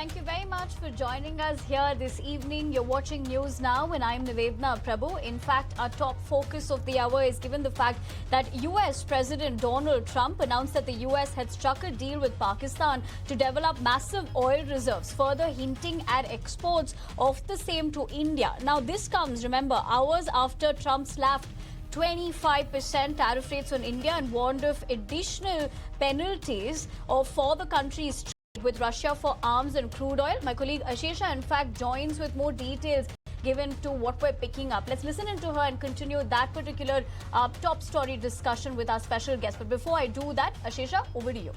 Thank you very much for joining us here this evening. You're watching News Now and I'm Nivedna Prabhu. In fact, our top focus of the hour is given the fact that US President Donald Trump announced that the US had struck a deal with Pakistan to develop massive oil reserves, further hinting at exports of the same to India. Now, this comes, remember, hours after Trump slapped 25% tariff rates on India and warned of additional penalties for the country's trade with Russia for arms and crude oil. My colleague Ashesha, in fact, joins with more details given to what we're picking up. Let's listen into her and continue that particular top story discussion with our special guest. But before I do that, Ashesha, over to you.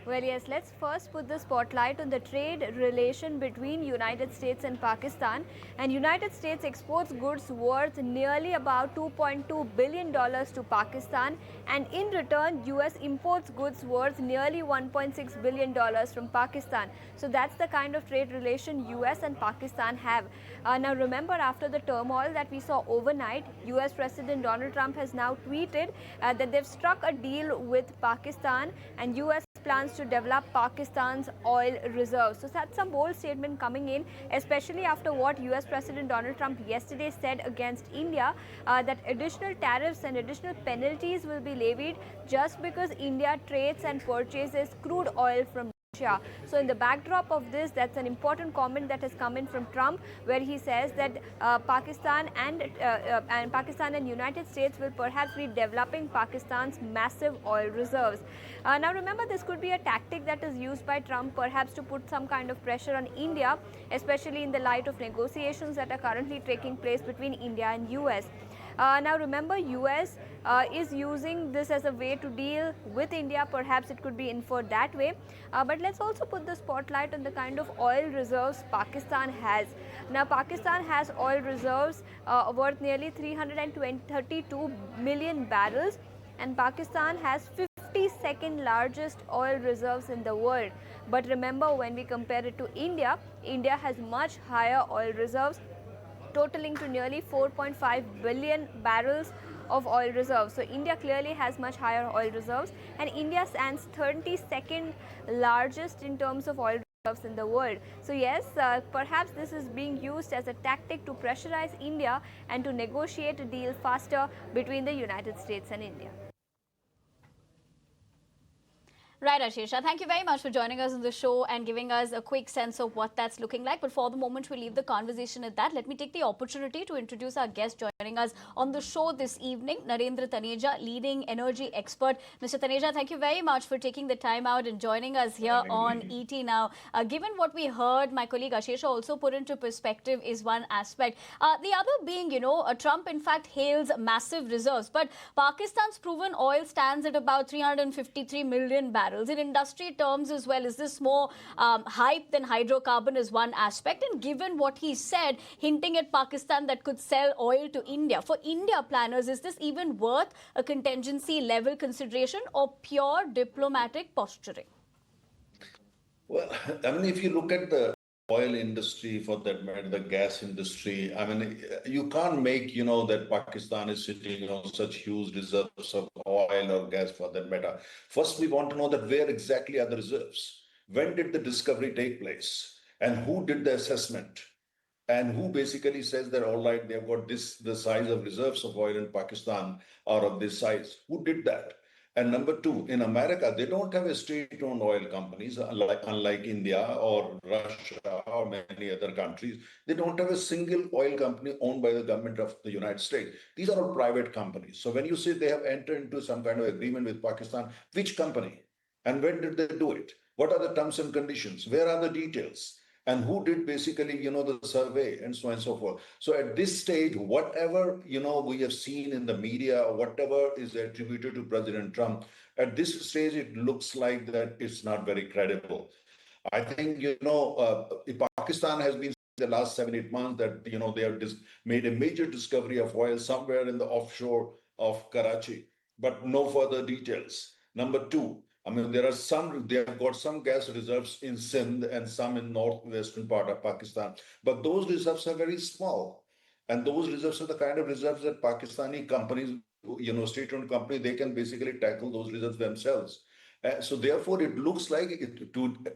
Well, yes, let's first put the spotlight on the trade relation between United States and Pakistan. And United States exports goods worth nearly about $2.2 billion to Pakistan. And in return, US imports goods worth nearly $1.6 billion from Pakistan. So that's the kind of trade relation US and Pakistan have. Now, remember, after the turmoil that we saw overnight, US President Donald Trump has now tweeted that they've struck a deal with Pakistan and US plans to develop Pakistan's oil reserves. So that's some bold statement coming in, especially after what US President Donald Trump yesterday said against India, that additional tariffs and additional penalties will be levied just because India trades and purchases crude oil from Russia. So in the backdrop of this, that's an important comment that has come in from Trump, where he says that Pakistan and United States will perhaps be developing Pakistan's massive oil reserves. Now remember, this could be a tactic that is used by Trump perhaps to put some kind of pressure on India, especially in the light of negotiations that are currently taking place between India and US. Now remember, US is using this as a way to deal with India. Perhaps it could be inferred that way. But let's also put the spotlight on the kind of oil reserves Pakistan has. Now, Pakistan has oil reserves worth nearly 332 million barrels, and Pakistan has 52nd largest oil reserves in the world. But remember, when we compare it to India, India has much higher oil reserves, totaling to nearly 4.5 billion barrels of oil reserves. So India clearly has much higher oil reserves, and India stands 32nd largest in terms of oil reserves in the world. So yes, perhaps this is being used as a tactic to pressurize India and to negotiate a deal faster between the United States and India. Right, Ashesha. Thank you very much for joining us on the show and giving us a quick sense of what that's looking like. But for the moment, we'll leave the conversation at that. Let me take the opportunity to introduce our guest joining us on the show this evening, Narendra Taneja, leading energy expert. Mr. Taneja, thank you very much for taking the time out and joining us here on ET Now. Given what we heard, my colleague Ashesha also put into perspective is one aspect. The other being, Trump in fact hails massive reserves, but Pakistan's proven oil stands at about 353 million barrels. In industry terms as well, is this more hype than hydrocarbon is one aspect? And given what he said, hinting at Pakistan that could sell oil to India, for India planners, is this even worth a contingency level consideration or pure diplomatic posturing? Well, I mean, if you look at the oil industry, for that matter, the gas industry, I mean, you can't make, that Pakistan is sitting on such huge reserves of oil or gas, for that matter. First, we want to know that where exactly are the reserves? When did the discovery take place? And who did the assessment? And who basically says that, all right, they've got the size of reserves of oil in Pakistan are of this size? Who did that? And number two, in America, they don't have a state-owned oil companies, unlike India or Russia or many other countries. They don't have a single oil company owned by the government of the United States. These are all private companies. So when you say they have entered into some kind of agreement with Pakistan, which company? And when did they do it? What are the terms and conditions? Where are the details? And who did basically, the survey and so on and so forth. So at this stage, whatever, we have seen in the media, or whatever is attributed to President Trump, at this stage, it looks like that it's not very credible. I think, Pakistan has been the last 7-8 months that, they have made a major discovery of oil somewhere in the offshore of Karachi, but no further details. Number two, I mean, they have got some gas reserves in Sindh and some in northwestern part of Pakistan, but those reserves are very small. And those reserves are the kind of reserves that Pakistani companies, state-owned company, they can basically tackle those reserves themselves. So therefore, it looks like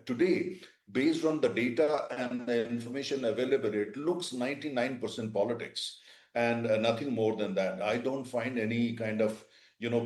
today, based on the data and the information available, it looks 99% politics and nothing more than that. I don't find any kind of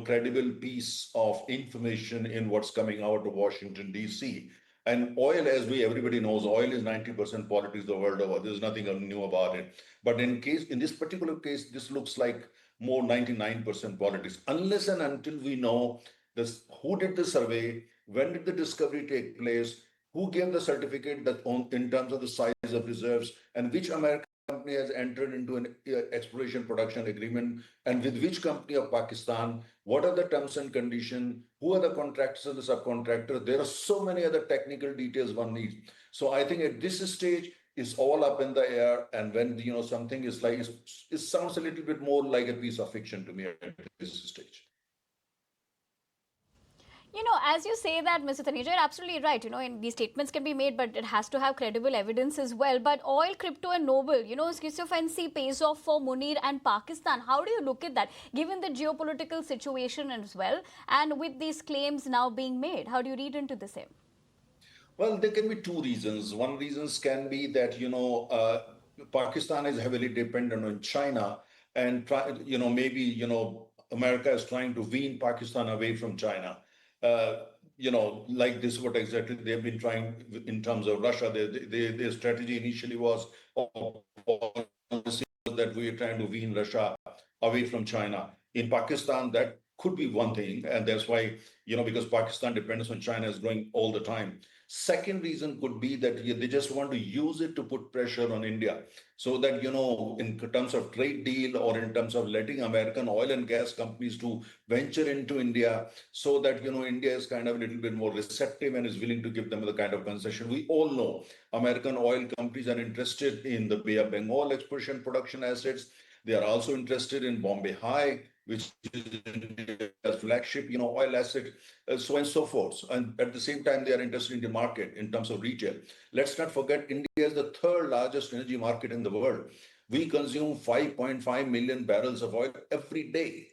credible piece of information in what's coming out of Washington D.C. And oil, as everybody knows, oil is 90% politics the world over. There's nothing new about it. But in this particular case, this looks like more 99% politics, unless and until we know this, who did the survey, when did the discovery take place, who gave the certificate that in terms of the size of reserves, and which American company has entered into an exploration production agreement, and with which company of Pakistan, what are the terms and conditions, who are the contractors and the subcontractors. There are so many other technical details one needs. So I think at this stage, is all up in the air, and when something is like, it sounds a little bit more like a piece of fiction to me at this stage. As you say that, Mr. Taneja, you're absolutely right. And these statements can be made, but it has to have credible evidence as well. But oil, crypto, and Noble, schizophrenia pays off for Munir and Pakistan. How do you look at that, given the geopolitical situation as well, and with these claims now being made? How do you read into the same? Well, there can be two reasons. One reasons can be that Pakistan is heavily dependent on China, and maybe America is trying to wean Pakistan away from China. Like this, what exactly they've been trying in terms of Russia. Their strategy initially was that we are trying to wean Russia away from China. In Pakistan, that could be one thing, and that's why because Pakistan depends on China is growing all the time. Second reason could be that they just want to use it to put pressure on India, so that in terms of trade deal or in terms of letting American oil and gas companies to venture into India, so that India is kind of a little bit more receptive and is willing to give them the kind of concession. We all know American oil companies are interested in the Bay of Bengal exploration production assets. They are also interested in Bombay High, which is India's flagship, oil asset, so and so forth. And at the same time, they are interested in the market in terms of retail. Let's not forget, India is the third largest energy market in the world. We consume 5.5 million barrels of oil every day.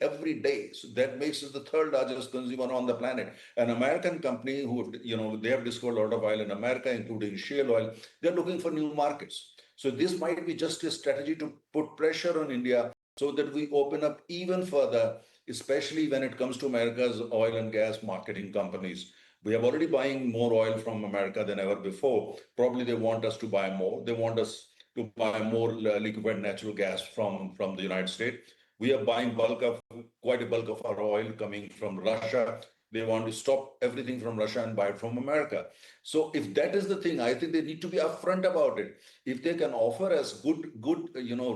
So that makes us the third largest consumer on the planet. An American company who, they have discovered a lot of oil in America, including shale oil. They're looking for new markets. So this might be just a strategy to put pressure on India so that we open up even further, especially when it comes to America's oil and gas marketing companies. We are already buying more oil from America than ever before. Probably they want us to buy more. They want us to buy more liquefied natural gas from the United States. We are buying quite a bulk of our oil coming from Russia. They want to stop everything from Russia and buy it from America. So if that is the thing, I think they need to be upfront about it. If they can offer us good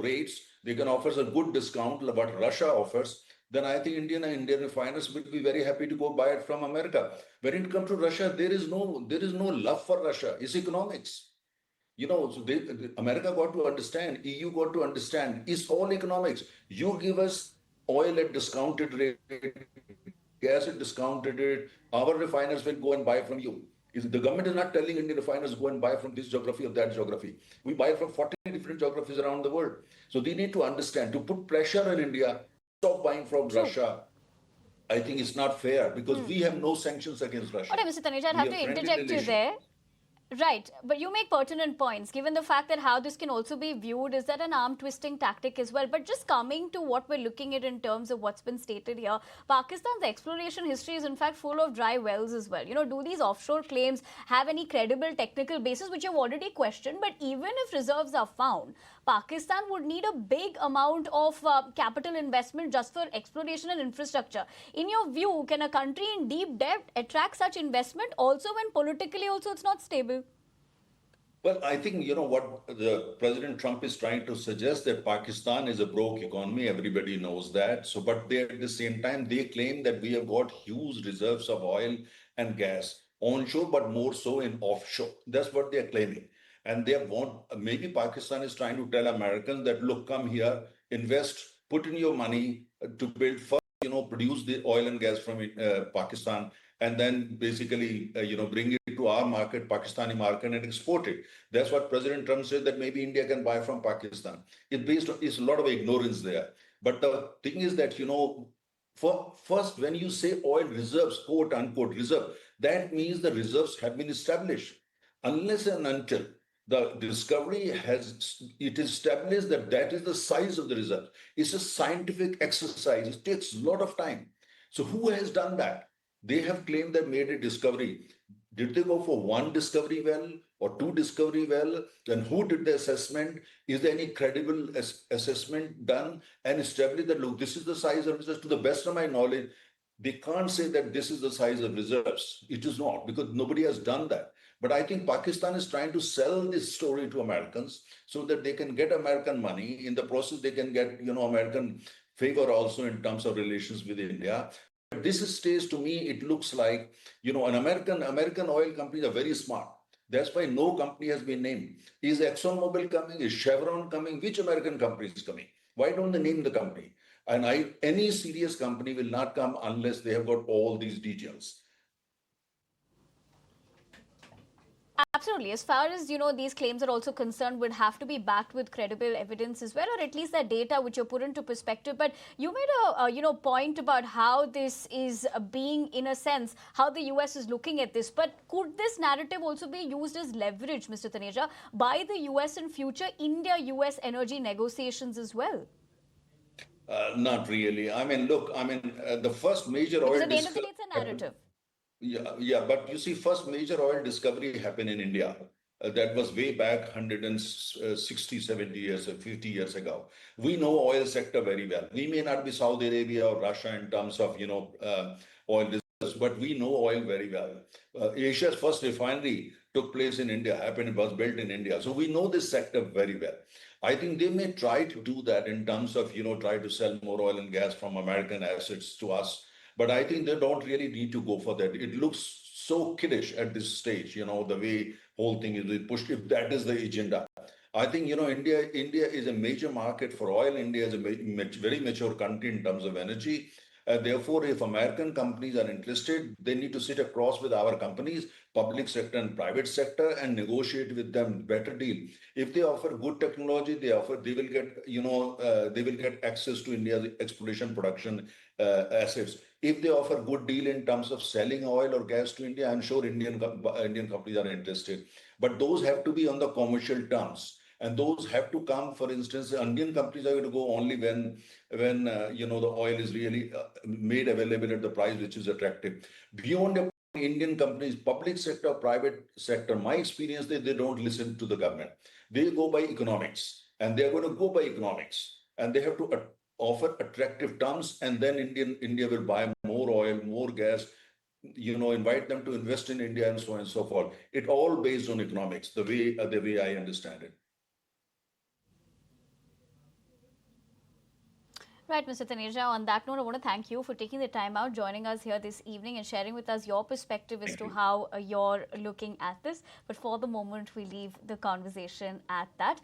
rates, they can offer us a good discount what Russia offers, then I think Indian refiners will be very happy to go buy it from America. When it comes to Russia, there is no love for Russia. It's economics. So America got to understand, EU got to understand, it's all economics. You give us oil at discounted rate, gas at discounted rate, our refiners will go and buy from you. The government is not telling Indian refiners go and buy from this geography or that geography. We buy from 40 different geographies around the world. So they need to understand, to put pressure on India, stop buying from Russia. I think it's not fair because we have no sanctions against Russia. Okay, Mr. Taneja, I'd have to interject you there. Right, but you make pertinent points, given the fact that how this can also be viewed is that an arm twisting tactic as well. But just coming to what we're looking at in terms of what's been stated here, Pakistan's exploration history is in fact full of dry wells as well. Do these offshore claims have any credible technical basis, which you've already questioned? But even if reserves are found, Pakistan would need a big amount of capital investment just for exploration and infrastructure. In your view, can a country in deep debt attract such investment also when politically also it's not stable? Well, I think, what the President Trump is trying to suggest, that Pakistan is a broke economy. Everybody knows that. So, but they, at the same time, they claim that we have got huge reserves of oil and gas onshore, but more so in offshore. That's what they're claiming. And maybe Pakistan is trying to tell Americans that, look, come here, invest, put in your money to build first, produce the oil and gas from Pakistan, and then basically, bring it to our market, Pakistani market, and export it. That's what President Trump said, that maybe India can buy from Pakistan. It's a lot of ignorance there. But the thing is that, First, when you say oil reserves, quote unquote reserve, that means the reserves have been established. Unless and until the discovery has it is established that that is the size of the reserve. It's a scientific exercise. It takes a lot of time. So who has done that? They have claimed they made a discovery. Did they go for one discovery well or two discovery well? Then who did the assessment? Is there any credible assessment done and established that, look, this is the size of reserves? To the best of my knowledge, they can't say that this is the size of reserves. It is not, because nobody has done that. But I think Pakistan is trying to sell this story to Americans so that they can get American money. In the process, they can get, American favor also in terms of relations with India. At this stage, to me, it looks like, an American oil companies are very smart. That's why no company has been named. Is ExxonMobil coming? Is Chevron coming? Which American company is coming? Why don't they name the company? And any serious company will not come unless they have got all these details. Absolutely. As far as, these claims are also concerned, would have to be backed with credible evidence as well, or at least that data which you put into perspective. But you made a, point about how this is being, in a sense, how the US is looking at this. But could this narrative also be used as leverage, Mr. Taneja, by the US in future India-US energy negotiations as well? Not really. I mean, look, the first major Because oil at the end of the day, it's a narrative. Yeah, but you see, first major oil discovery happened in India. That was way back 160, 70 years, 50 years ago. We know oil sector very well. We may not be Saudi Arabia or Russia in terms of, oil reserves, but we know oil very well. Asia's first refinery took place in India, was built in India. So we know this sector very well. I think they may try to do that in terms of, try to sell more oil and gas from American assets to us. But I think they don't really need to go for that. It looks so kiddish at this stage, the way whole thing is pushed, if that is the agenda. I think, India is a major market for oil. India is a very mature country in terms of energy. Therefore, if American companies are interested, they need to sit across with our companies, public sector and private sector, and negotiate with them better deal. If they offer good technology, they will get, they will get access to India's exploration production assets. If they offer good deal in terms of selling oil or gas to India, I'm sure Indian companies are interested. But those have to be on the commercial terms. And those have to come, for instance, Indian companies are going to go only when the oil is really made available at the price which is attractive. Beyond a Indian companies, public sector, private sector, my experience, they don't listen to the government. They go by economics, and they're going to go by economics, and they have to offer attractive terms, and then India will buy more oil, more gas, invite them to invest in India, and so on and so forth. It all based on economics, the way I understand it. Right, Mr. Taneja, on that note, I want to thank you for taking the time out, joining us here this evening and sharing with us your perspective as to how you're looking at this. But for the moment, we leave the conversation at that.